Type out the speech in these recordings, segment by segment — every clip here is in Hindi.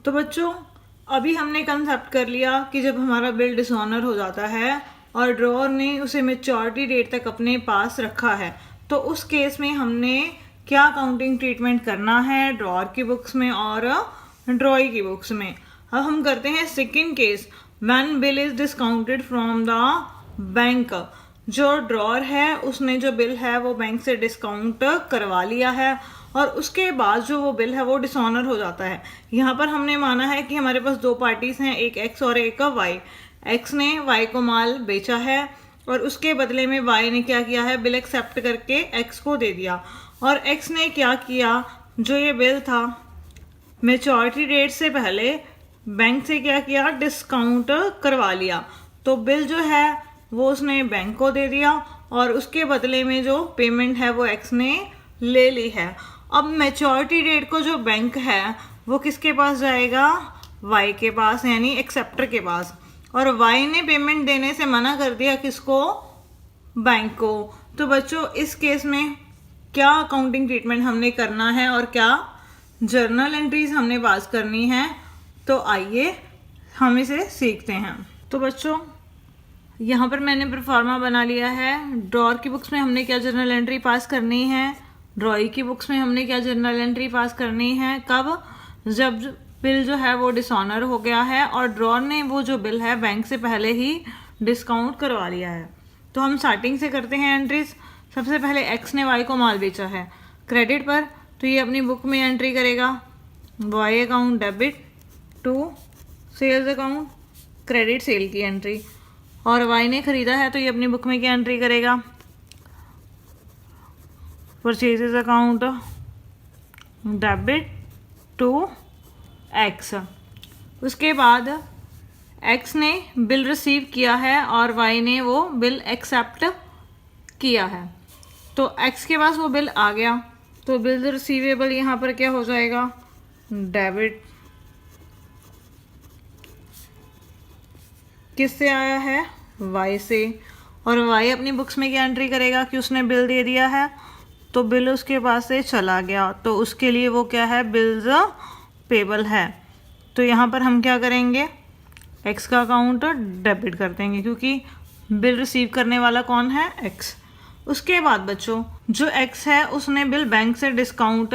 तो बच्चों अभी हमने कंसेप्ट कर लिया कि जब हमारा बिल डिसऑनर हो जाता है और ड्रॉअर ने उसे मैच्योरिटी डेट तक अपने पास रखा है, तो उस केस में हमने क्या अकाउंटिंग ट्रीटमेंट करना है ड्रॉअर की बुक्स में और ड्रॉई की बुक्स में। अब हम करते हैं second case, when bill is discounted from the bank. जो ड्रॉअर है उसने जो बिल है वो बैंक से डिस्काउंट करवा लिया है और उसके बाद जो वो बिल है वो डिसऑनर हो जाता है। यहाँ पर हमने माना है कि हमारे पास दो पार्टीज हैं, एक एक्स और एक वाई। एक्स ने वाई को माल बेचा है और उसके बदले में वाई ने क्या किया है, बिल एक्सेप्ट करके एक्स को दे दिया। और एक्स ने क्या किया, जो ये बिल था मैच्योरिटी डेट से पहले बैंक से क्या किया, डिस्काउंट करवा लिया। तो बिल जो है वो उसने बैंक को दे दिया और उसके बदले में जो पेमेंट है वो एक्स ने ले ली है। अब मैच्योरिटी डेट को जो बैंक है वो किसके पास जाएगा, वाई के पास, यानी एक्सेप्टर के पास। और वाई ने पेमेंट देने से मना कर दिया किसको, बैंक को। तो बच्चों इस केस में क्या अकाउंटिंग ट्रीटमेंट हमने करना है और क्या जर्नल एंट्रीज हमने पास करनी है, तो आइए हम इसे सीखते हैं। तो बच्चों यहाँ पर मैंने प्रोफार्मा बना लिया है। ड्रॉअर की बुक्स में हमने क्या जर्नल एंट्री पास करनी है, ड्रॉई की बुक्स में हमने क्या जर्नल एंट्री पास करनी है, कब, जब बिल जो है वो डिसऑनर हो गया है और ड्रॉअर ने वो जो बिल है बैंक से पहले ही डिस्काउंट करवा लिया है। तो हम स्टार्टिंग से करते हैं एंट्रीज। सबसे पहले एक्स ने वाई को माल बेचा है क्रेडिट पर, तो ये अपनी बुक में एंट्री करेगा, Y account debit to sales account, credit sale की एंट्री। और वाई ने खरीदा है तो ये अपनी बुक में क्या एंट्री करेगा, purchases account debit to X. उसके बाद एक्स ने बिल रिसीव किया है और वाई ने वो बिल एक्सेप्ट किया है, तो एक्स के पास वो बिल आ गया, तो बिल रिसीवेबल यहाँ पर क्या हो जाएगा, डेबिट। किससे आया है, वाई से। और वाई अपनी बुक्स में क्या एंट्री करेगा कि उसने बिल दे दिया है, तो बिल उसके पास से चला गया, तो उसके लिए वो क्या है, बिल्स पेबल है। तो यहाँ पर हम क्या करेंगे, एक्स का अकाउंट डेबिट कर देंगे क्योंकि बिल रिसीव करने वाला कौन है, एक्स। उसके बाद बच्चों जो एक्स है उसने बिल बैंक से डिस्काउंट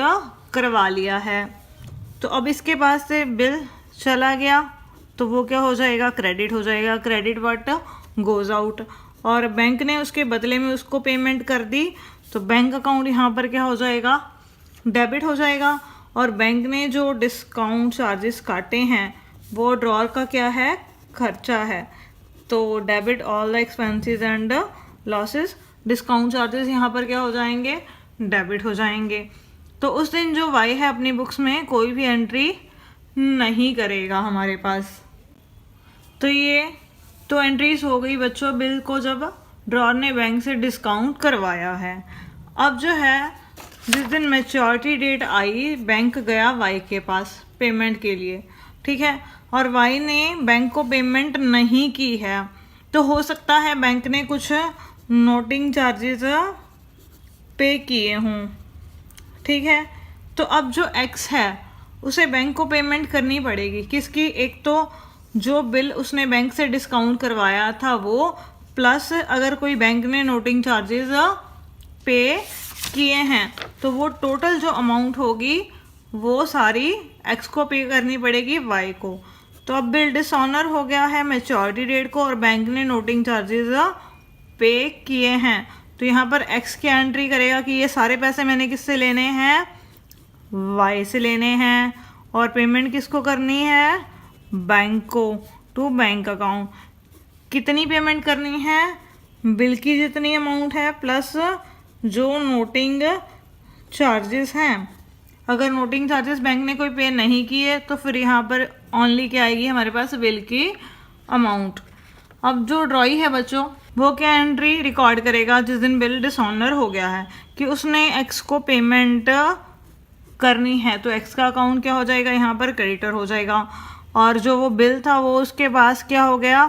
करवा लिया है, तो अब इसके पास से बिल चला गया तो वो क्या हो जाएगा, क्रेडिट हो जाएगा, क्रेडिट व्हाट गोज आउट। और बैंक ने उसके बदले में उसको पेमेंट कर दी, तो बैंक अकाउंट यहाँ पर क्या हो जाएगा, डेबिट हो जाएगा। और बैंक ने जो डिस्काउंट चार्जेस काटे हैं वो ड्रॉअर का क्या है, खर्चा है, तो debit all the expenses and losses. Discount charges यहाँ पर क्या हो जाएंगे, डेबिट हो जाएंगे। तो उस दिन जो वाई है अपनी बुक्स में कोई भी एंट्री नहीं करेगा हमारे पास। तो ये तो एंट्रीज हो गई बच्चों बिल को जब ड्रॉअर ने बैंक से डिस्काउंट करवाया है। अब जो है जिस दिन मैच्योरिटी डेट आई बैंक गया वाई के पास पेमेंट के लिए, ठीक है, और वाई ने बैंक को पेमेंट नहीं की है, तो हो सकता है बैंक ने कुछ नोटिंग चार्जेस पे किए हों, ठीक है। तो अब जो एक्स है उसे बैंक को पेमेंट करनी पड़ेगी, किसकी, एक तो जो बिल उसने बैंक से डिस्काउंट करवाया था वो, प्लस अगर कोई बैंक ने नोटिंग चार्जेस पे किए हैं तो वो टोटल जो अमाउंट होगी वो सारी एक्स को पे करनी पड़ेगी वाई को। तो अब बिल डिसऑनर हो गया है मैच्योरिटी डेट को और बैंक ने नोटिंग चार्जेस पे किए हैं, तो यहाँ पर एक्स की एंट्री करेगा कि ये सारे पैसे मैंने किससे लेने हैं, वाई से लेने हैं। और पेमेंट किसको करनी है, बैंक को, टू बैंक अकाउंट। कितनी पेमेंट करनी है, बिल की जितनी अमाउंट है प्लस जो नोटिंग चार्जेस हैं। अगर नोटिंग चार्जेस बैंक ने कोई पे नहीं किए तो फिर यहाँ पर ओनली क्या आएगी हमारे पास, बिल की अमाउंट। अब जो ड्रॉई है बच्चों वो क्या एंट्री रिकॉर्ड करेगा जिस दिन बिल डिसऑनर हो गया है कि उसने एक्स को पेमेंट करनी है, तो एक्स का अकाउंट क्या हो जाएगा, यहाँ पर क्रेडिटर हो जाएगा। और जो वो बिल था वो उसके पास क्या हो गया,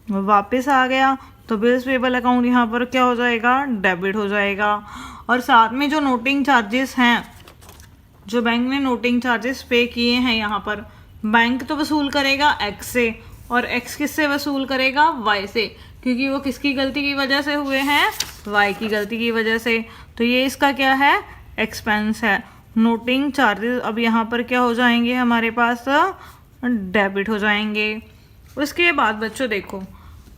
वापस आ गया, तो बिल्स पेबल अकाउंट यहाँ पर क्या हो जाएगा, डेबिट हो जाएगा। और साथ में जो नोटिंग चार्जेस हैं, जो बैंक ने नोटिंग चार्जेस पे किए हैं यहाँ पर, बैंक तो वसूल करेगा एक्स से, और एक्स किससे वसूल करेगा? वाई से, क्योंकि वो किसकी गलती की वजह से हुए हैं? वाई की गलती की वजह से। तो ये इसका क्या है? एक्सपेंस है। नोटिंग चार्जेस अब यहाँ पर क्या हो जाएंगे हमारे पास? डेबिट हो जाएंगे। उसके बाद बच्चों देखो,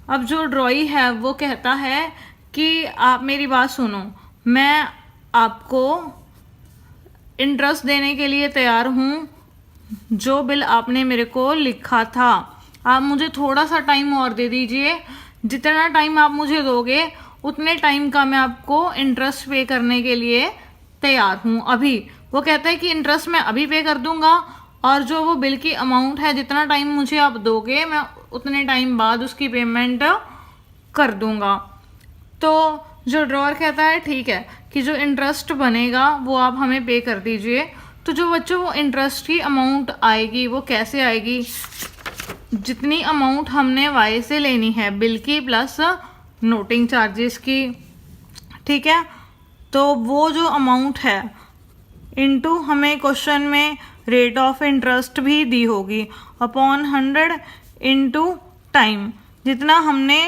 अब जो ड्रॉई है वो कहता है कि आप मेरी बात सुनो, मैं आपको इंटरेस्ट देने के लिए तैयार हूँ, जो बिल आपने मेरे को लिखा था आप मुझे थोड़ा सा टाइम और दे दीजिए, जितना टाइम आप मुझे दोगे उतने टाइम का मैं आपको इंटरेस्ट पे करने के लिए तैयार हूँ अभी। वो कहता है कि इंटरेस्ट मैं अभी पे कर दूंगा, और जो वो बिल की अमाउंट है जितना टाइम मुझे आप दोगे मैं उतने टाइम बाद उसकी पेमेंट कर दूंगा। तो जो ड्रॉअर कहता है ठीक है कि जो इंटरेस्ट बनेगा वो आप हमें पे कर दीजिए। तो जो बच्चों वो इंटरेस्ट की अमाउंट आएगी वो कैसे आएगी? जितनी अमाउंट हमने वाई से लेनी है बिल की प्लस नोटिंग चार्जेस की, ठीक है, तो वो जो अमाउंट है इनटू हमें क्वेश्चन में रेट ऑफ इंटरेस्ट भी दी होगी अपॉन 100 इनटू टाइम, जितना हमने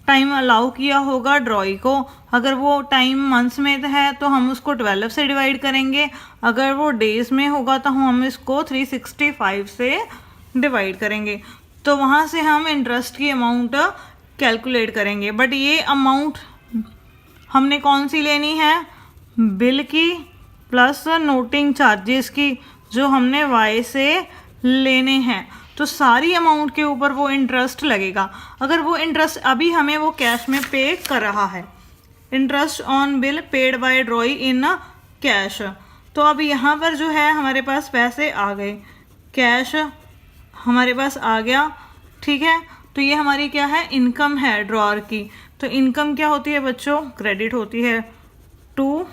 टाइम अलाउ किया होगा ड्रॉई को। अगर वो टाइम मंथ्स में है तो हम उसको 12 से डिवाइड करेंगे, अगर वो डेज में होगा तो हम इसको 365 से डिवाइड करेंगे। तो वहाँ से हम इंटरेस्ट की अमाउंट कैलकुलेट करेंगे। बट ये अमाउंट हमने कौन सी लेनी है? बिल की प्लस नोटिंग चार्जेस की, जो हमने वाई से लेने हैं। तो सारी अमाउंट के ऊपर वो इंटरेस्ट लगेगा। अगर वो इंटरेस्ट अभी हमें वो कैश में पे कर रहा है, interest on bill paid by ड्रॉई in cash, तो अब यहाँ पर जो है हमारे पास पैसे आ गए, कैश हमारे पास आ गया, ठीक है। तो ये हमारी क्या है? इनकम है ड्रॉअर की। तो इनकम क्या होती है बच्चों? क्रेडिट होती है टू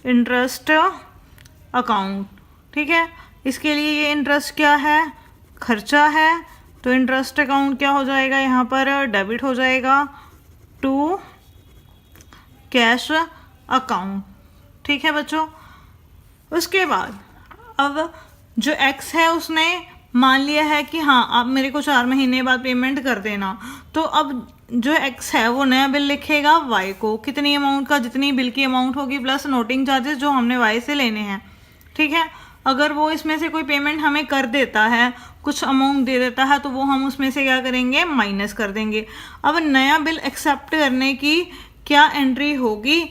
इंटरेस्ट अकाउंट, ठीक है। इसके लिए ये इंटरेस्ट क्या है? खर्चा है। तो इंटरेस्ट अकाउंट क्या हो जाएगा यहाँ पर? डेबिट हो जाएगा टू कैश अकाउंट, ठीक है बच्चों। उसके बाद अब जो एक्स है उसने मान लिया है कि हाँ आप मेरे को 4 महीने बाद पेमेंट कर देना। तो अब जो एक्स है वो नया बिल लिखेगा वाई को, कितनी अमाउंट का? जितनी बिल की अमाउंट होगी प्लस नोटिंग चार्जेस जो हमने वाई से लेने हैं, ठीक है। अगर वो इसमें से कोई पेमेंट हमें कर देता है, कुछ अमाउंट दे देता है, तो वो हम उसमें से क्या करेंगे? माइनस कर देंगे। अब नया बिल एक्सेप्ट करने की क्या एंट्री होगी?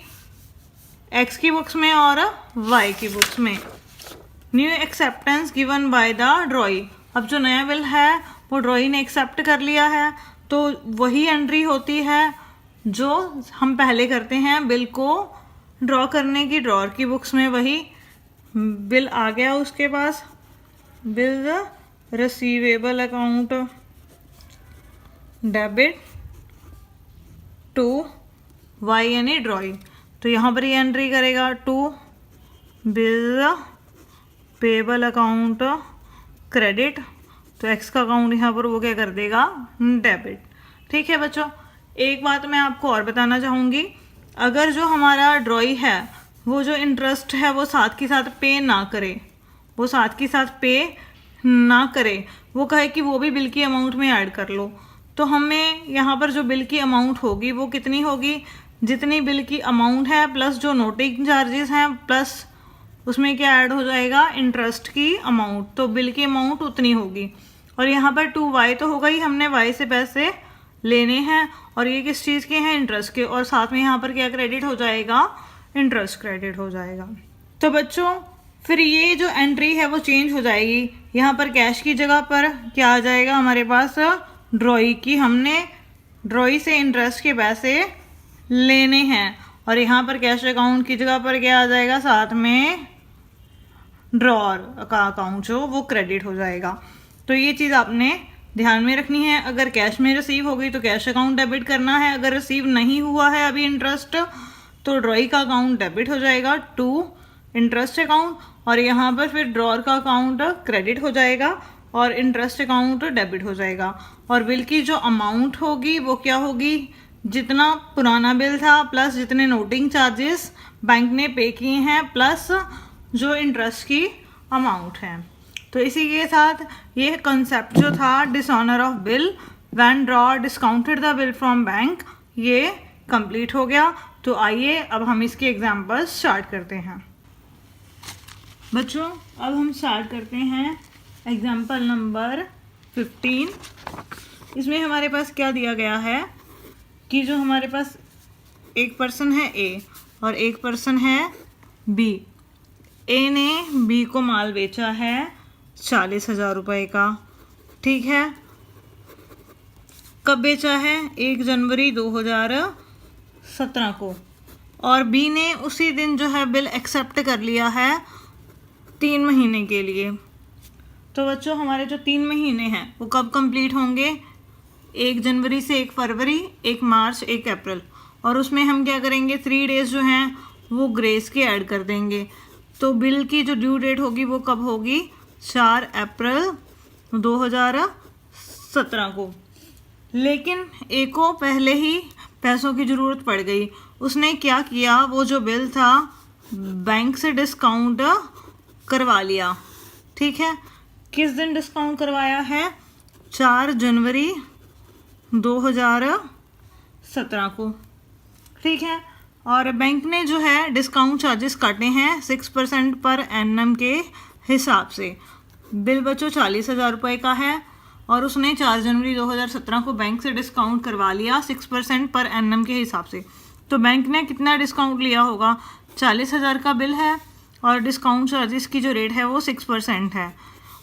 एक्स की बुक्स में और वाई की बुक्स में। New acceptance given by the ड्रॉई। अब जो नया बिल है वो ड्रॉई ने एक्सेप्ट कर लिया है, तो वही एंट्री होती है जो हम पहले करते हैं बिल को ड्रॉ करने की। ड्रॉअर की बुक्स में वही बिल आ गया उसके पास, bill receivable account debit to Y यानी ड्रॉई। तो यहाँ पर ये एंट्री करेगा to bill payable account credit. तो एक्स का अकाउंट यहाँ पर वो क्या कर देगा? डेबिट, ठीक है बच्चों। एक बात मैं आपको और बताना चाहूँगी, अगर जो हमारा ड्रॉई है वो जो इंटरेस्ट है वो साथ के साथ पे ना करे, वो साथ के साथ पे ना करे, वो कहे कि वो भी बिल की अमाउंट में ऐड कर लो, तो हमें यहाँ पर जो बिल की अमाउंट होगी वो कितनी होगी? जितनी बिल की अमाउंट है प्लस जो नोटिंग चार्जेस हैं प्लस उसमें क्या ऐड हो जाएगा? इंटरेस्ट की अमाउंट। तो बिल की अमाउंट उतनी होगी। और यहाँ पर टू वाई तो होगा ही, हमने वाई से पैसे लेने हैं, और ये किस चीज़ के हैं? इंटरेस्ट के। और साथ में यहाँ पर क्या क्रेडिट हो जाएगा? इंटरेस्ट क्रेडिट हो जाएगा। तो बच्चों फिर ये जो एंट्री है वो चेंज हो जाएगी। यहाँ पर कैश की जगह पर क्या आ जाएगा हमारे पास? ड्रॉई की। हमने ड्रॉई से इंटरेस्ट के पैसे लेने हैं, और यहाँ पर कैश अकाउंट की जगह पर क्या आ जाएगा? साथ में ड्रॉअर का अकाउंट जो वो क्रेडिट हो जाएगा। तो ये चीज़ आपने ध्यान में रखनी है। अगर कैश में रिसीव हो गई तो कैश अकाउंट डेबिट करना है, अगर रिसीव नहीं हुआ है अभी इंटरेस्ट तो ड्रॉई का अकाउंट डेबिट हो जाएगा टू इंटरेस्ट अकाउंट, और यहाँ पर फिर ड्रॉअर का अकाउंट क्रेडिट हो जाएगा और इंटरेस्ट अकाउंट डेबिट हो जाएगा। और बिल की जो अमाउंट होगी वो क्या होगी? जितना पुराना बिल था प्लस जितने नोटिंग चार्जेस बैंक ने पे किए हैं प्लस जो इंटरेस्ट की अमाउंट है। तो इसी के साथ ये कंसेप्ट जो था dishonour of bill when draw discounted the bill from bank, ये कंप्लीट हो गया। तो आइए अब हम इसके एग्जांपल्स स्टार्ट करते हैं। बच्चों अब हम स्टार्ट करते हैं एग्जांपल नंबर 15। इसमें हमारे पास क्या दिया गया है कि जो हमारे पास एक पर्सन है ए और एक पर्सन है बी। ए ने बी को माल बेचा है 40,000 रुपये का, ठीक है। कब बेचा है? 1 जनवरी 2017 को। और बी ने उसी दिन जो है बिल एक्सेप्ट कर लिया है 3 महीने के लिए। तो बच्चों हमारे जो 3 महीने हैं वो कब कंप्लीट होंगे? 1 जनवरी से 1 फरवरी, 1 मार्च, 1 अप्रैल। और उसमें हम क्या करेंगे, 3 डेज जो हैं वो ग्रेस के ऐड कर देंगे। तो बिल की जो ड्यू डेट होगी वो कब होगी? 4 अप्रैल 2017 को। लेकिन ए को पहले ही पैसों की ज़रूरत पड़ गई। उसने क्या किया, वो जो बिल था बैंक से डिस्काउंट करवा लिया, ठीक है। किस दिन डिस्काउंट करवाया है? 4 जनवरी 2017 को, ठीक है। और बैंक ने जो है डिस्काउंट चार्जेस काटे हैं 6% पर एनम के हिसाब से। बिल बच्चों 40,000 रुपये का है और उसने 4 जनवरी 2017 को बैंक से डिस्काउंट करवा लिया 6% पर एनम के हिसाब से। तो बैंक ने कितना डिस्काउंट लिया होगा? 40,000 का बिल है और डिस्काउंट चार्जेस की जो रेट है वो 6% है।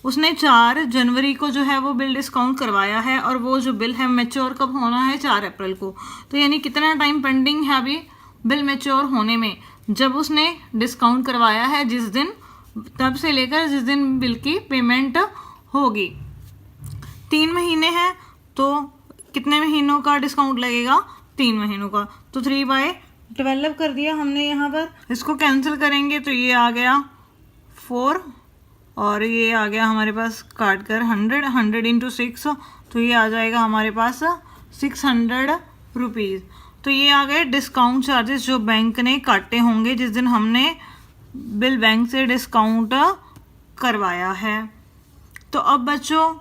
उसने 4 जनवरी को जो है वो बिल डिस्काउंट करवाया है और वो जो बिल है मैच्योर कब होना है? 4 अप्रैल को। तो यानी कितना टाइम पेंडिंग है अभी बिल मैच्योर होने में? जब उसने डिस्काउंट करवाया है जिस दिन, तब से लेकर जिस दिन बिल की पेमेंट होगी। 3 महीने हैं तो कितने महीनों का डिस्काउंट लगेगा? 3 महीनों का। तो 3/12 कर दिया हमने यहाँ पर। इसको कैंसिल करेंगे तो ये आ गया 4 और ये आ गया हमारे पास काट कर 100 इंटू 6, तो ये आ जाएगा हमारे पास 600 रुपीज़। तो ये आ गए डिस्काउंट चार्जेस जो बैंक ने काटे होंगे जिस दिन हमने बिल बैंक से डिस्काउंट करवाया है। तो अब बच्चों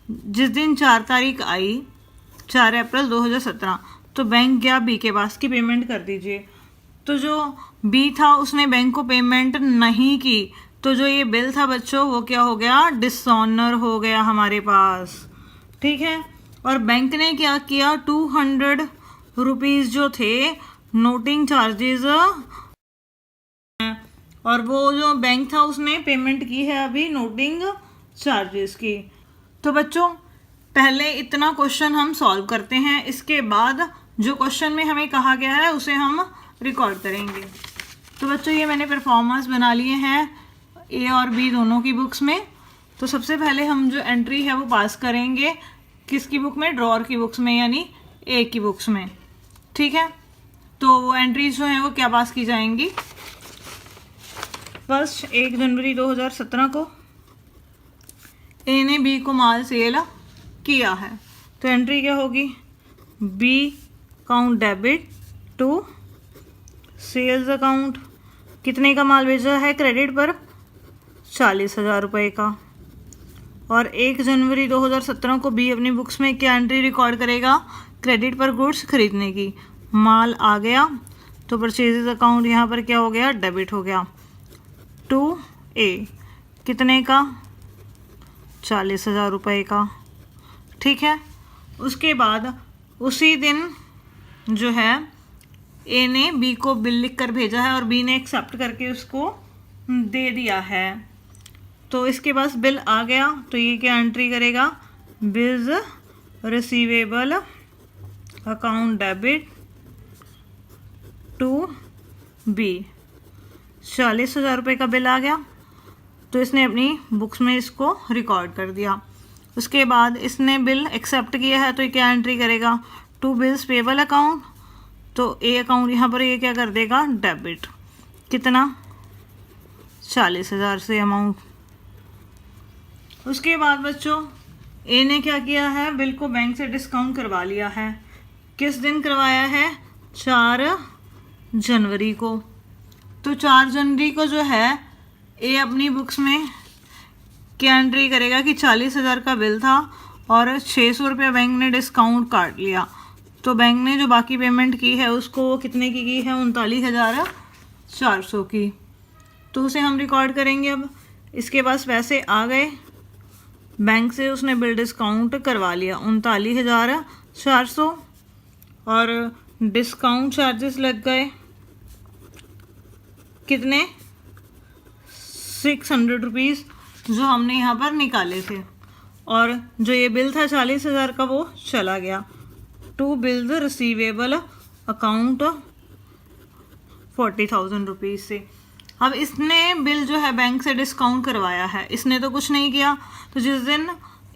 जिस दिन 4 तारीख आई 4 अप्रैल 2017, तो बैंक गया बी के पास की पेमेंट कर दीजिए। तो जो बी था उसने बैंक को पेमेंट नहीं की, तो जो ये बिल था बच्चों वो क्या हो गया? डिसऑनर हो गया हमारे पास, ठीक है। और बैंक ने क्या किया? 200 रुपीज़ जो थे नोटिंग चार्जेस, और वो जो बैंक था उसने पेमेंट की है अभी नोटिंग चार्जेस की। तो बच्चों पहले इतना क्वेश्चन हम सॉल्व करते हैं, इसके बाद जो क्वेश्चन में हमें कहा गया है उसे हम रिकॉर्ड करेंगे। तो बच्चों ये मैंने परफॉर्मेंस बना लिए हैं ए और बी दोनों की बुक्स में। तो सबसे पहले हम जो एंट्री है वो पास करेंगे किसकी बुक में? ड्रॉअर की बुक्स में, यानी ए की बुक्स में, ठीक है। तो वो एंट्रीज जो हैं वो क्या पास की जाएंगी? फर्स्ट 1 जनवरी 2017 को ए ने बी को माल सेल किया है, तो एंट्री क्या होगी? B account debit to sales account. कितने का माल बेचा है क्रेडिट पर? 40,000 रुपये का। और 1 जनवरी 2017 को बी अपनी बुक्स में क्या एंट्री रिकॉर्ड करेगा? क्रेडिट पर गुड्स खरीदने की। माल आ गया तो परचेजेस अकाउंट यहाँ पर क्या हो गया? डेबिट हो गया। टू ए कितने का? 40,000 रुपये का, ठीक है। उसके बाद उसी दिन जो है ए ने बी को बिल लिख कर भेजा है और बी ने एक्सेप्ट करके उसको दे दिया है। तो इसके पास बिल आ गया तो ये क्या एंट्री करेगा? Bills receivable account debit to B. 40,000 रुपये का बिल आ गया तो इसने अपनी बुक्स में इसको रिकॉर्ड कर दिया। उसके बाद इसने बिल एक्सेप्ट किया है तो ये क्या एंट्री करेगा? To bills payable account. तो ए अकाउंट यहाँ पर ये क्या कर देगा? डेबिट। कितना? 40,000 से अमाउंट। उसके बाद बच्चों ए ने क्या किया है? बिल को बैंक से डिस्काउंट करवा लिया है। किस दिन करवाया है? 4 जनवरी को। तो 4 जनवरी को जो है ए अपनी बुक्स में की एंट्री करेगा कि 40,000 का बिल था और 600 रुपया बैंक ने डिस्काउंट काट लिया, तो बैंक ने जो बाकी पेमेंट की है उसको वो कितने की है, 39,400 की। तो उसे हम रिकॉर्ड करेंगे। अब इसके पास पैसे आ गए, बैंक से उसने बिल डिस्काउंट करवा लिया 39,400 और डिस्काउंट चार्जेस लग गए कितने, 600 रुपीज़ जो हमने यहाँ पर निकाले थे। और जो ये बिल था 40,000 का वो चला गया to bill the receivable account 40,000 rupees से। अब इसने बिल जो है बैंक से डिस्काउंट करवाया है, इसने तो कुछ नहीं किया, तो जिस दिन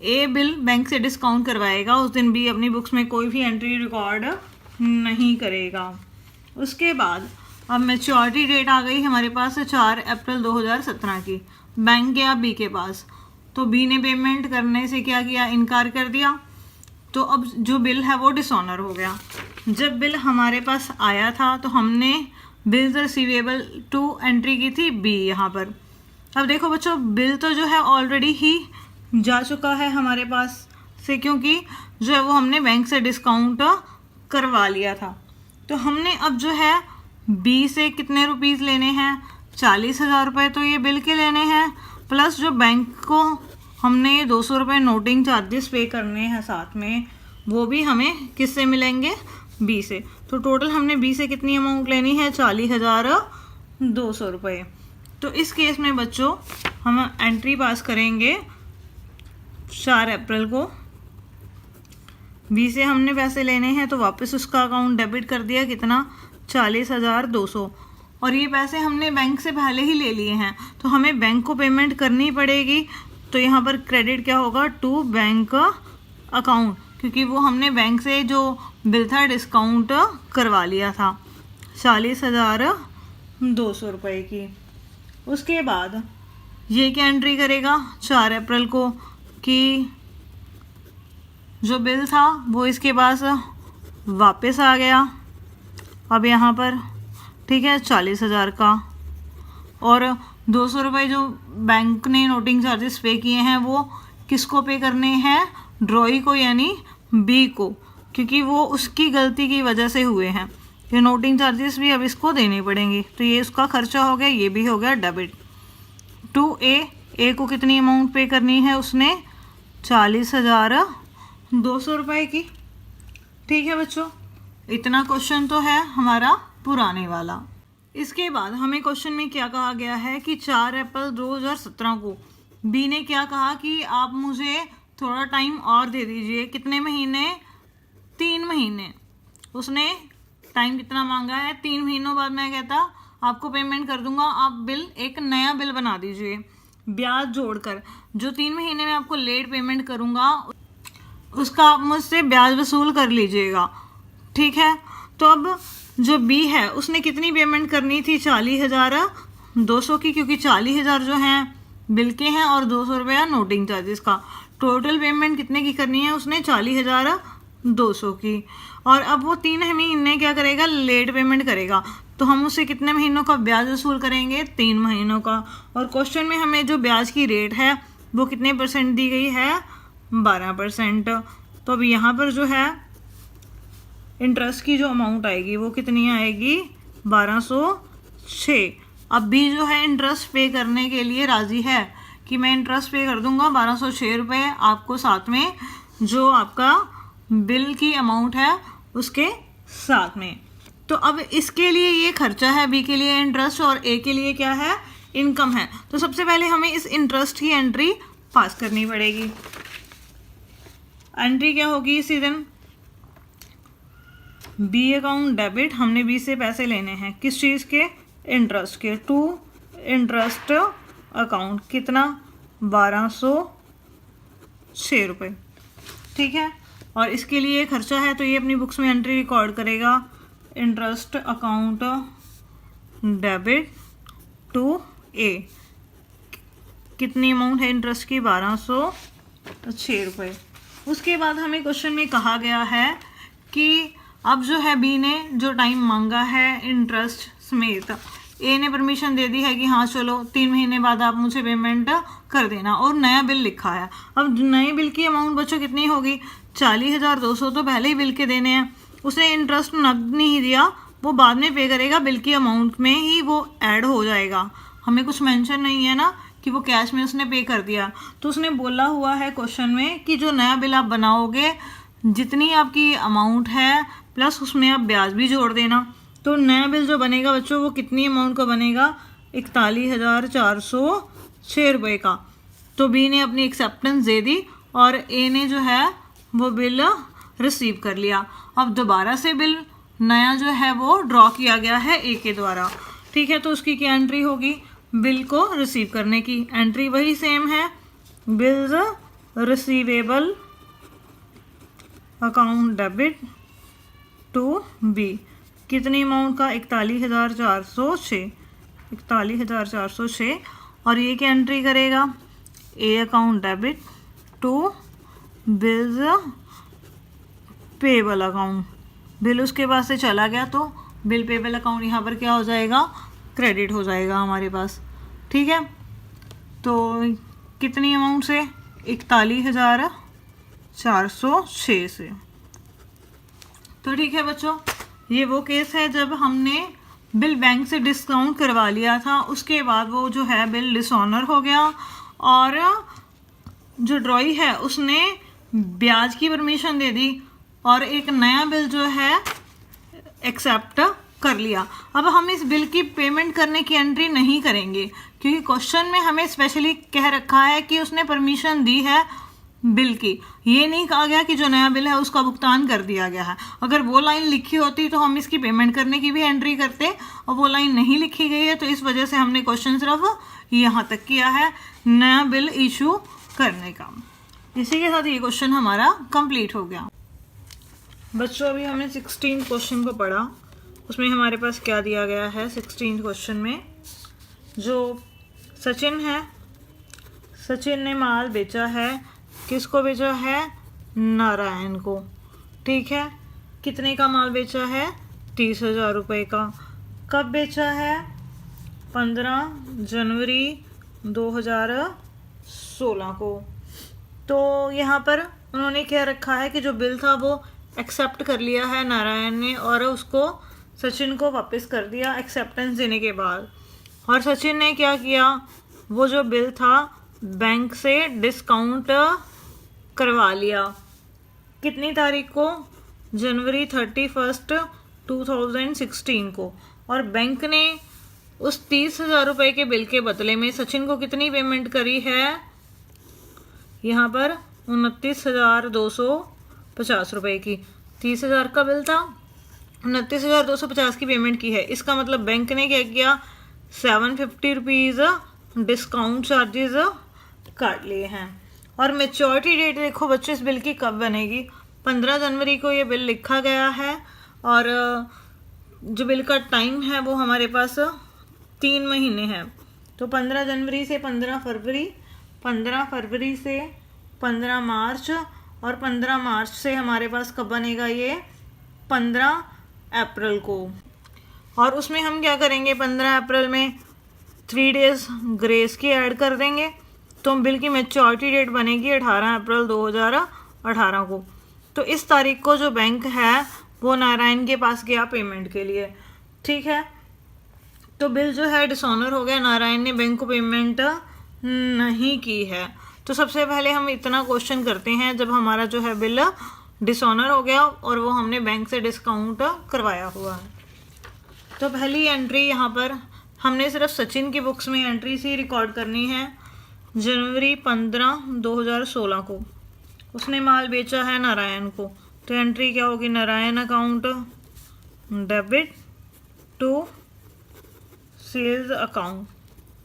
ए बिल बैंक से डिस्काउंट करवाएगा उस दिन बी अपनी बुक्स में कोई भी एंट्री रिकॉर्ड नहीं करेगा। उसके बाद अब मैच्योरिटी डेट आ गई हमारे पास 4 अप्रैल 2017 की। बैंक गया बी के पास, तो बी ने पेमेंट करने से क्या किया, इनकार कर दिया, तो अब जो बिल है वो डिसऑनर हो गया। जब बिल हमारे पास आया था तो हमने बिल्स रिसीवेबल टू एंट्री की थी बी यहाँ पर। अब देखो बच्चों, बिल तो जो है ऑलरेडी ही जा चुका है हमारे पास से, क्योंकि जो है वो हमने बैंक से डिस्काउंट करवा लिया था। तो हमने अब जो है बी से कितने रुपीज़ लेने हैं, 40,000 रुपये तो ये बिल के लेने हैं, प्लस जो बैंक को हमने 200 रुपये नोटिंग चार्जेस पे करने हैं साथ में, वो भी हमें किससे मिलेंगे, बी से। तो टोटल हमने बी से कितनी अमाउंट लेनी है, 40,200 रुपये। तो इस केस में बच्चों हम एंट्री पास करेंगे 4 अप्रैल को। बी से हमने पैसे लेने हैं तो वापस उसका अकाउंट डेबिट कर दिया, कितना, 40,200। और ये पैसे हमने बैंक से पहले ही ले लिए हैं तो हमें बैंक को पेमेंट करनी पड़ेगी। तो यहाँ पर क्रेडिट क्या होगा, टू बैंक अकाउंट, क्योंकि वो हमने बैंक से जो बिल था डिस्काउंट करवा लिया था 40,200 रुपये की। उसके बाद ये क्या एंट्री करेगा 4 अप्रैल को कि जो बिल था वो इसके पास वापस आ गया अब यहाँ पर, ठीक है, 40,000 का, और 200 रुपये जो बैंक ने नोटिंग चार्जेस पे किए हैं वो किसको पे करने हैं, ड्रॉई को, यानी बी को, क्योंकि वो उसकी गलती की वजह से हुए हैं। ये नोटिंग चार्जेस भी अब इसको देने पड़ेंगे, तो ये उसका खर्चा हो गया, ये भी हो गया डेबिट। टू ए को कितनी अमाउंट पे करनी है उसने, 40,200 रुपये की। ठीक है बच्चों, इतना क्वेश्चन तो है हमारा पुराने वाला। इसके बाद हमें क्वेश्चन में क्या कहा गया है कि 4 अप्रैल 2017 को बी ने क्या कहा कि आप मुझे थोड़ा टाइम और दे दीजिए, कितने महीने, 3 महीने। उसने टाइम कितना मांगा है, 3 महीनों बाद मैं कहता आपको पेमेंट कर दूंगा, आप बिल, एक नया बिल बना दीजिए ब्याज जोड़कर। जो 3 महीने में आपको लेट पेमेंट करूंगा उसका आप मुझसे ब्याज वसूल कर लीजिएगा, ठीक है। तो अब जो बी है उसने कितनी पेमेंट करनी थी, 40,200 की, क्योंकि 40,000 जो हैं बिल के हैं और 200 रुपया नोटिंग चार्जेस का। टोटल पेमेंट कितने की करनी है उसने, 40,200 की। और अब वो 3 महीने क्या करेगा, लेट पेमेंट करेगा, तो हम उससे कितने महीनों का ब्याज वसूल करेंगे, 3 महीनों का। और क्वेश्चन में हमें जो ब्याज की रेट है वो कितने परसेंट दी गई है, 12%। तो अब यहाँ पर जो है इंटरेस्ट की जो अमाउंट आएगी वो कितनी आएगी, 1206। अब भी जो है इंटरेस्ट पे करने के लिए राज़ी है कि मैं इंटरेस्ट पे कर दूंगा 1206 रुपये आपको, साथ में जो आपका बिल की अमाउंट है उसके साथ में। तो अब इसके लिए ये खर्चा है, बी के लिए इंटरेस्ट और ए के लिए क्या है, इनकम है। तो सबसे पहले हमें इस इंटरेस्ट की एंट्री पास करनी पड़ेगी। एंट्री क्या होगी इसी दिन, बी अकाउंट डेबिट, हमने बी से पैसे लेने हैं, किस चीज़ के, इंटरेस्ट के, टू इंटरेस्ट अकाउंट, कितना, 1206 रुपये, ठीक है। और इसके लिए खर्चा है तो ये अपनी बुक्स में एंट्री रिकॉर्ड करेगा, इंटरेस्ट अकाउंट डेबिट टू ए। कितनी अमाउंट है इंटरेस्ट की, 1206 रुपये। उसके बाद हमें क्वेश्चन में कहा गया है कि अब जो है बी ने जो टाइम मांगा है इंटरेस्ट समेत ए ने परमिशन दे दी है कि हाँ चलो 3 महीने बाद आप मुझे पेमेंट कर देना, और नया बिल लिखा है। अब नए बिल की अमाउंट बच्चों कितनी होगी, 40,200 तो पहले ही बिल के देने हैं। उसने इंटरेस्ट नकद नहीं दिया, वो बाद में पे करेगा, बिल की अमाउंट में ही वो ऐड हो जाएगा। हमें कुछ मेंशन नहीं है ना कि वो कैश में उसने पे कर दिया। तो उसने बोला हुआ है क्वेश्चन में कि जो नया बिल आप बनाओगे, जितनी आपकी अमाउंट है प्लस उसमें आप ब्याज भी जोड़ देना। तो नया बिल जो बनेगा बच्चों वो कितनी अमाउंट का बनेगा, 41,406 रुपये का। तो बी ने अपनी एक्सेप्टेंस दे दी और ए ने जो है वो बिल रिसीव कर लिया। अब दोबारा से बिल नया जो है वो ड्रॉ किया गया है ए के द्वारा, ठीक है। तो उसकी क्या एंट्री होगी, बिल को रिसीव करने की एंट्री वही सेम है, bills receivable account debit to B. कितनी अमाउंट का, 41,406, 41,406। और ये क्या एंट्री करेगा, A account debit to bills payable account. Bill उसके पास से चला गया तो बिल पेबल अकाउंट यहाँ पर क्या हो जाएगा, क्रेडिट हो जाएगा हमारे पास, ठीक है। तो कितनी अमाउंट से, 41,406 से। तो ठीक है बच्चों, ये वो केस है जब हमने बिल बैंक से डिस्काउंट करवा लिया था, उसके बाद वो जो है बिल डिसऑनर हो गया और जो ड्रॉई है उसने ब्याज की परमिशन दे दी और एक नया बिल जो है एक्सेप्ट कर लिया। अब हम इस बिल की पेमेंट करने की एंट्री नहीं करेंगे क्योंकि क्वेश्चन में हमें स्पेशली कह रखा है कि उसने परमिशन दी है बिल की, ये नहीं कहा गया कि जो नया बिल है उसका भुगतान कर दिया गया है। अगर वो लाइन लिखी होती तो हम इसकी पेमेंट करने की भी एंट्री करते, और वो लाइन नहीं लिखी गई है तो इस वजह से हमने क्वेश्चन सिर्फ यहाँ तक किया है नया बिल इशू करने का। इसी के साथ ये क्वेश्चन हमारा कंप्लीट हो गया। बच्चों अभी हमने 16 क्वेश्चन को पढ़ा, उसमें हमारे पास क्या दिया गया है। 16 क्वेश्चन में जो सचिन है, सचिन ने माल बेचा है, किसको बेचा है, नारायण को, ठीक है। कितने का माल बेचा है, 30,000 रुपये का। कब बेचा है, 15 जनवरी 2016 को। तो यहाँ पर उन्होंने क्या रखा है कि जो बिल था वो एक्सेप्ट कर लिया है नारायण ने और उसको सचिन को वापस कर दिया एक्सेप्टेंस देने के बाद। और सचिन ने क्या किया, वो जो बिल था बैंक से डिस्काउंट करवा लिया। कितनी तारीख को, जनवरी 31 2016 को। और बैंक ने उस 30,000 रुपये के बिल के बदले में सचिन को कितनी पेमेंट करी है, यहाँ पर 29,250 रुपये की। 30,000 का बिल था, 29,250 की पेमेंट की है। इसका मतलब बैंक ने क्या किया, 750 रुपीज़ डिस्काउंट चार्जेस काट लिए हैं। और मेच्योरिटी डेट देखो बच्चों इस बिल की कब बनेगी, 15 जनवरी को ये बिल लिखा गया है और जो बिल का टाइम है वो हमारे पास 3 महीने है। तो 15 जनवरी से 15 फरवरी, 15 फरवरी से 15 मार्च और 15 मार्च से हमारे पास कब बनेगा ये, 15 अप्रैल को। और उसमें हम क्या करेंगे, 15 अप्रैल में 3 डेज़ ग्रेस की ऐड कर देंगे तो बिल की मैच्योरिटी डेट बनेगी 18 अप्रैल 2018 को। तो इस तारीख को जो बैंक है वो नारायण के पास गया पेमेंट के लिए, ठीक है। तो बिल जो है डिसऑनर हो गया, नारायण ने बैंक को पेमेंट नहीं की है। तो सबसे पहले हम इतना क्वेश्चन करते हैं जब हमारा जो है बिल डिसऑनर हो गया और वो हमने बैंक से डिस्काउंट करवाया हुआ है। तो पहली एंट्री यहाँ पर हमने सिर्फ सचिन की बुक्स में एंट्री सी रिकॉर्ड करनी है। जनवरी 15 2016 को उसने माल बेचा है नारायण को, तो एंट्री क्या होगी, Narayan account debit to sales account.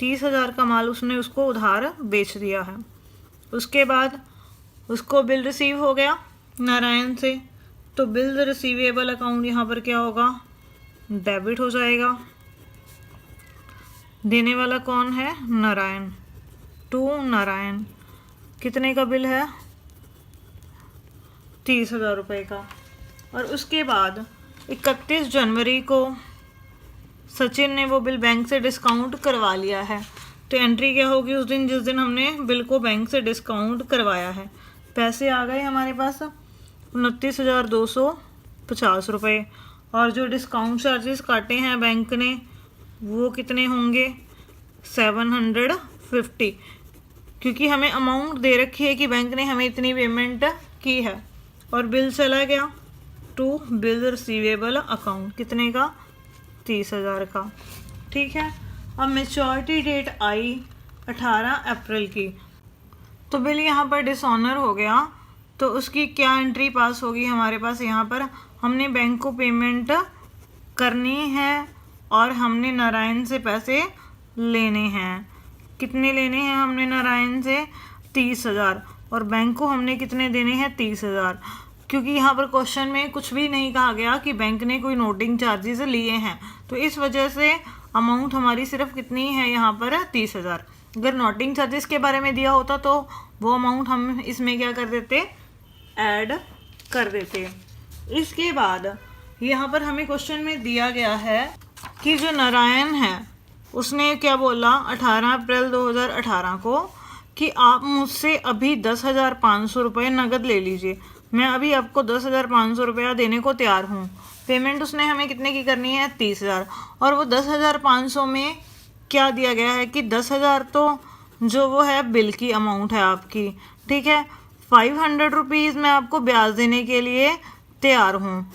30,000 का माल उसने उसको उधार बेच दिया है। उसके बाद उसको बिल रिसीव हो गया नारायण से, तो बिल रिसीवेबल अकाउंट यहाँ पर क्या होगा, डेबिट हो जाएगा। देने वाला कौन है, नारायण, टू नारायण। कितने का बिल है, 30,000 रुपये का। और उसके बाद 31 जनवरी को सचिन ने वो बिल बैंक से डिस्काउंट करवा लिया है। तो एंट्री क्या होगी उस दिन जिस दिन हमने बिल को बैंक से डिस्काउंट करवाया है। पैसे आ गए हमारे पास 29,250 रुपये, और जो डिस्काउंट चार्जेस काटे हैं बैंक ने वो कितने होंगे 750, क्योंकि हमें अमाउंट दे रखी है कि बैंक ने हमें इतनी पेमेंट की है। और बिल चला गया टू बिल रिसीवेबल अकाउंट, कितने का 30,000 का। ठीक है, अब मैच्योरिटी डेट आई 18 अप्रैल की, तो बिल यहाँ पर डिसऑनर हो गया। तो उसकी क्या एंट्री पास होगी हमारे पास, यहाँ पर हमने बैंक को पेमेंट करनी है और हमने नारायण से पैसे लेने हैं। कितने लेने हैं हमने नारायण से 30,000, और बैंक को हमने कितने देने हैं 30,000, क्योंकि यहाँ पर क्वेश्चन में कुछ भी नहीं कहा गया कि बैंक ने कोई नोटिंग चार्जेस लिए हैं, तो इस वजह से अमाउंट हमारी सिर्फ कितनी है यहाँ पर 30,000। अगर नोटिंग चार्जेस के बारे में दिया होता तो वो अमाउंट हम इसमें क्या कर देते, ऐड कर देते। इसके बाद यहाँ पर हमें क्वेश्चन में दिया गया है कि जो नारायण है उसने क्या बोला 18 अप्रैल 2018 को कि आप मुझसे अभी 10,500 रुपये नकद ले लीजिए, मैं अभी आपको 10,500 रुपया देने को तैयार हूँ। पेमेंट उसने हमें कितने की करनी है 30,000, और वो 10,500 में क्या दिया गया है कि 10,000 तो जो वो है बिल की अमाउंट है आपकी, ठीक है। 500 रुपीज़ मैं आपको ब्याज देने के लिए तैयार हूँ।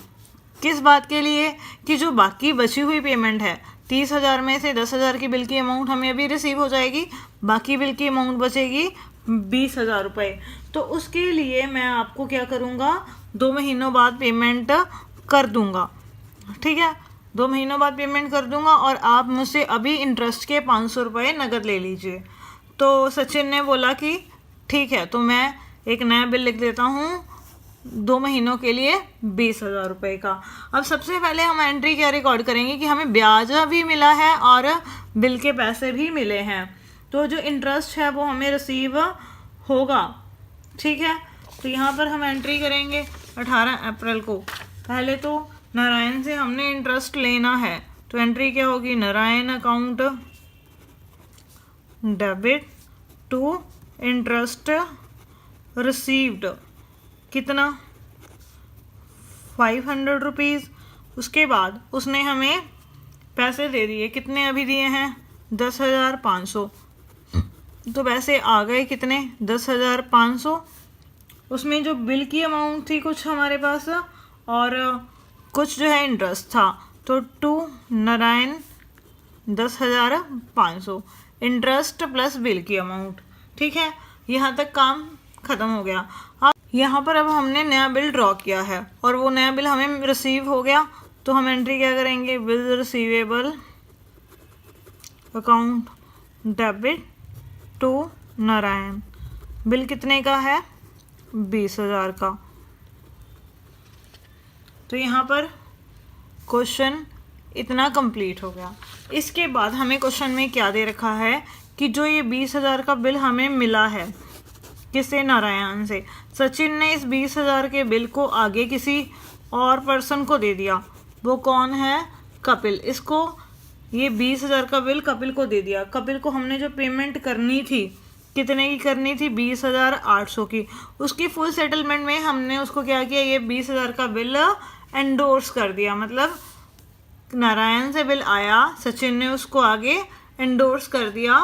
किस बात के लिए कि जो बाकी बची हुई पेमेंट है 30,000 में से 10,000 की बिल की अमाउंट हमें अभी रिसीव हो जाएगी, बाकी बिल की अमाउंट बचेगी 20,000 रुपये। तो उसके लिए मैं आपको क्या करूँगा 2 महीनों बाद पेमेंट कर दूँगा, ठीक है। 2 महीनों बाद पेमेंट कर दूँगा और आप मुझसे अभी इंटरेस्ट के 500 रुपये नकद ले लीजिए। तो सचिन ने बोला कि ठीक है, तो मैं एक नया बिल लिख देता हूँ 2 महीनों के लिए 20,000 रुपये का। अब सबसे पहले हम एंट्री क्या रिकॉर्ड करेंगे कि हमें ब्याज भी मिला है और बिल के पैसे भी मिले हैं, तो जो इंटरेस्ट है वो हमें रिसीव होगा, ठीक है। तो यहाँ पर हम एंट्री करेंगे 18 अप्रैल को। पहले तो नारायण से हमने इंटरेस्ट लेना है, तो एंट्री क्या होगी Narayan account debit to interest received, कितना 500 रुपीज़। उसके बाद उसने हमें पैसे दे दिए, कितने अभी दिए हैं 10,500, तो पैसे आ गए कितने 10,500। उसमें जो बिल की अमाउंट थी कुछ हमारे पास और कुछ जो है इंटरेस्ट था, तो to Narayan 10,500 interest plus bill की अमाउंट, ठीक है। यहाँ तक काम ख़त्म हो गया। अब यहाँ पर अब हमने नया बिल ड्रॉ किया है और वो नया बिल हमें रिसीव हो गया, तो हम एंट्री क्या करेंगे bill receivable account debit to Narayan. Bill कितने का है 20,000 का। तो यहाँ पर क्वेश्चन इतना कंप्लीट हो गया। इसके बाद हमें क्वेश्चन में क्या दे रखा है कि जो ये 20,000 का बिल हमें मिला है किससे, नारायण से। सचिन ने इस 20,000 के बिल को आगे किसी और पर्सन को दे दिया, वो कौन है कपिल। इसको ये 20,000 का बिल कपिल को दे दिया। कपिल को हमने जो पेमेंट करनी थी कितने की करनी थी 20,800 की, उसकी फुल सेटलमेंट में हमने उसको क्या किया ये 20,000 का बिल एंडोर्स कर दिया। मतलब नारायण से बिल आया, सचिन ने उसको आगे एंडोर्स कर दिया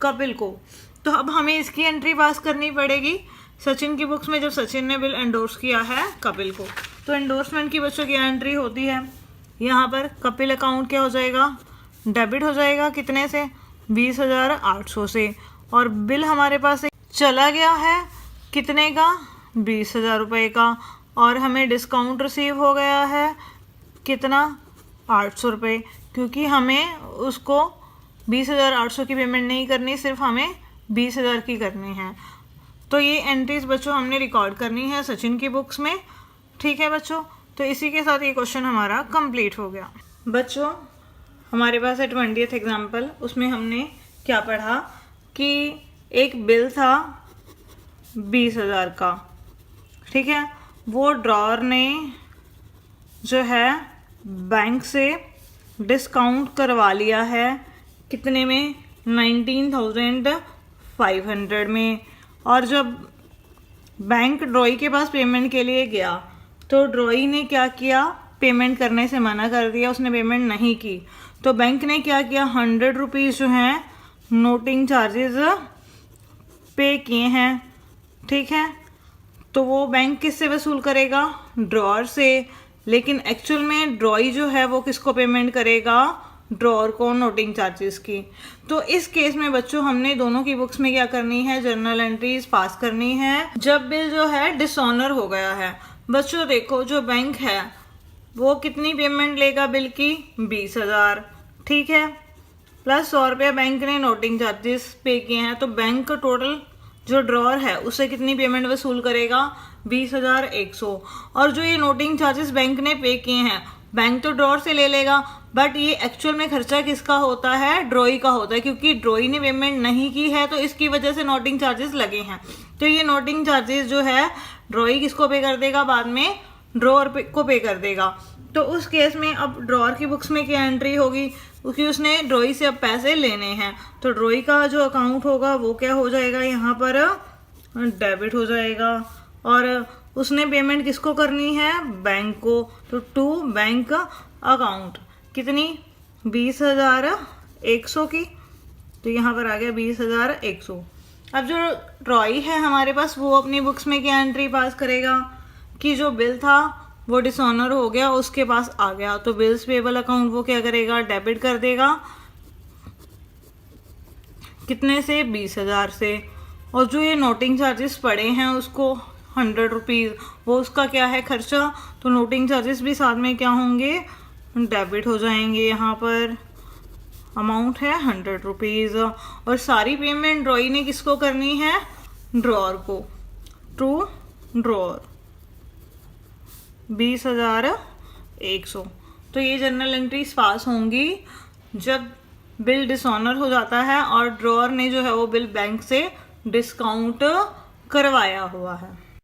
कपिल को। तो अब हमें इसकी एंट्री पास करनी पड़ेगी सचिन की बुक्स में, जब सचिन ने बिल एंडोर्स किया है कपिल को। तो एंडोर्समेंट की बच्चों की एंट्री होती है यहाँ पर कपिल अकाउंट क्या हो जाएगा डेबिट हो जाएगा, कितने से 20,800 से, और बिल हमारे पास चला गया है कितने का 20,000 रुपये का, और हमें डिस्काउंट रिसीव हो गया है कितना 800 रुपये, क्योंकि हमें उसको 20,800 की पेमेंट नहीं करनी, सिर्फ हमें 20,000 की करनी है। तो ये एंट्रीज बच्चों हमने रिकॉर्ड करनी है सचिन की बुक्स में, ठीक है बच्चों। तो इसी के साथ ये क्वेश्चन हमारा कंप्लीट हो गया। बच्चों हमारे पास है 20th एग्जाम्पल, उसमें हमने क्या पढ़ा कि एक बिल था 20,000 का, ठीक है। वो ड्रॉअर ने जो है बैंक से डिस्काउंट करवा लिया है कितने में, 19,500 में। और जब बैंक ड्रॉई के पास पेमेंट के लिए गया तो ड्रॉई ने क्या किया, पेमेंट करने से मना कर दिया, उसने पेमेंट नहीं की। तो बैंक ने क्या किया, 100 रुपीज़ जो हैं नोटिंग चार्जेस पे किए हैं, ठीक है। तो वो बैंक किससे वसूल करेगा, ड्रॉअर से। लेकिन एक्चुअल में ड्रॉई जो है वो किसको पेमेंट करेगा, ड्रॉअर को नोटिंग चार्जेस की। तो इस केस में बच्चों हमने दोनों की बुक्स में क्या करनी है, जर्नल एंट्रीज पास करनी है जब बिल जो है डिसऑनर हो गया है। बच्चों देखो जो बैंक है वो कितनी पेमेंट लेगा बिल की, 20,000, ठीक है, प्लस 100 रुपया बैंक ने नोटिंग चार्जेस पे किए हैं। तो बैंक का टोटल जो ड्रॉअर है उससे कितनी पेमेंट वसूल करेगा, 20,100। और जो ये नोटिंग चार्जेस बैंक ने पे किए हैं बैंक तो ड्रॉअर से ले लेगा, बट ये एक्चुअल में खर्चा किसका होता है, ड्रॉई का होता है, क्योंकि ड्रॉई ने पेमेंट नहीं की है तो इसकी वजह से नोटिंग चार्जेस लगे हैं। तो ये नोटिंग चार्जेस जो है ड्रॉई किसको पे कर देगा, बाद में ड्रॉअर को पे कर देगा। तो उस केस में अब ड्रॉअर की बुक्स में क्या एंट्री होगी, क्योंकि उसने ड्रॉई से अब पैसे लेने हैं। तो ड्रॉई का जो अकाउंट होगा वो क्या हो जाएगा, यहाँ पर डेबिट हो जाएगा। और उसने पेमेंट किसको करनी है, बैंक को। तो टू बैंक अकाउंट कितनी, 20,100 की। तो यहाँ पर आ गया 20,100। अब जो ड्रॉई है हमारे पास वो अपनी बुक्स में क्या एंट्री पास करेगा कि जो बिल था वो डिसऑनर हो गया, उसके पास आ गया। तो बिल्स पेबल अकाउंट वो क्या करेगा, डेबिट कर देगा, कितने से, 20,000 से। और जो ये नोटिंग चार्जेस पड़े हैं उसको 100 रुपीज़, वो उसका क्या है, खर्चा। तो नोटिंग चार्जेस भी साथ में क्या होंगे, डेबिट हो जाएंगे। यहाँ पर अमाउंट है 100 रुपीज़। और सारी पेमेंट ड्रॉई ने किसको करनी है, ड्रॉअर को, टू ड्रॉअर, 20,100। तो ये जर्नल एंट्रीज पास होंगी जब बिल डिसऑनर हो जाता है और ड्रॉअर ने जो है वो बिल बैंक से डिस्काउंट करवाया हुआ है।